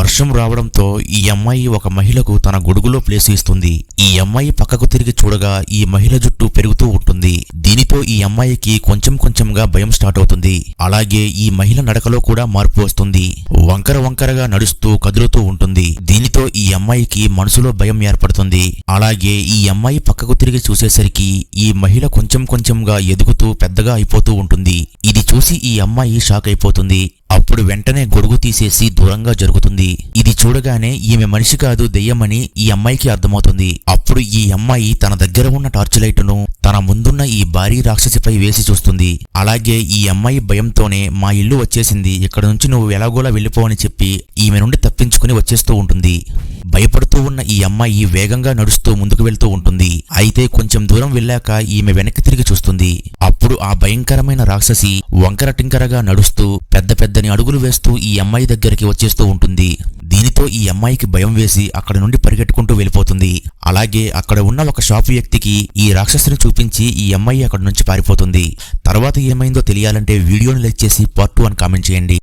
వర్షం రావడంతో ఈ అమ్మాయి ఒక మహిళకు తన గొడుగులో ప్లేస్ ఇస్తుంది. ఈ అమ్మాయి పక్కకు తిరిగి చూడగా ఈ మహిళ జుట్టు పెరుగుతూ ఉంటుంది. దీనితో ఈ అమ్మాయికి కొంచెం కొంచెంగా భయం స్టార్ట్ అవుతుంది. అలాగే ఈ మహిళ నడకలో కూడా మార్పు వస్తుంది. వంకర వంకరగా నడుస్తూ కదులుతూ ఉంటుంది. దీనితో ఈ అమ్మాయికి మనసులో భయం ఏర్పడుతుంది. అలాగే ఈ అమ్మాయి పక్కకు తిరిగి చూసేసరికి ఈ మహిళ కొంచెం కొంచెంగా ఎదుగుతూ పెద్దగా అయిపోతూ ఉంటుంది. ఇది చూసి ఈ అమ్మాయి షాక్ అయిపోతుంది. అప్పుడు వెంటనే గొడుగు తీసేసి దూరంగా జరుగుతుంది. ఇది చూడగానే ఈమె మనిషి కాదు దెయ్యమని ఈ అమ్మాయికి అర్థమవుతుంది. అప్పుడు ఈ అమ్మాయి తన దగ్గర ఉన్న టార్చ్ లైటును తన ముందున్న ఈ భారీ రాక్షసిపై వేసి చూస్తుంది. అలాగే ఈ అమ్మాయి భయంతోనే మా ఇల్లు వచ్చేసింది, ఇక్కడ నుంచి నువ్వు ఎలాగోలా వెళ్ళిపోవని చెప్పి ఈమె నుండి తప్పించుకుని వచ్చేస్తూ ఉంటుంది. భయపడుతూ ఉన్న ఈ అమ్మాయి వేగంగా నడుస్తూ ముందుకు వెళ్తూ ఉంటుంది. అయితే కొంచెం దూరం వెళ్ళాక ఈమె వెనక్కి తిరిగి చూస్తుంది. అప్పుడు ఆ భయంకరమైన రాక్షసి వంకర టింకరగా నడుస్తూ పెద్ద పెద్దని అడుగులు వేస్తూ ఈ అమ్మాయి దగ్గరికి వచ్చేస్తూ ఉంటుంది. దీనితో ఈ అమ్మాయికి భయం వేసి అక్కడ నుండి పరిగెట్టుకుంటూ వెళ్ళిపోతుంది. అలాగే అక్కడ ఉన్న ఒక షాపు వ్యక్తికి ఈ రాక్షసుని చూపించి ఈ అమ్మాయి అక్కడ నుంచి పారిపోతుంది. తర్వాత ఏమైందో తెలియాలంటే వీడియోని లైక్ చేసి పార్ట్ 2 అని కామెంట్ చేయండి.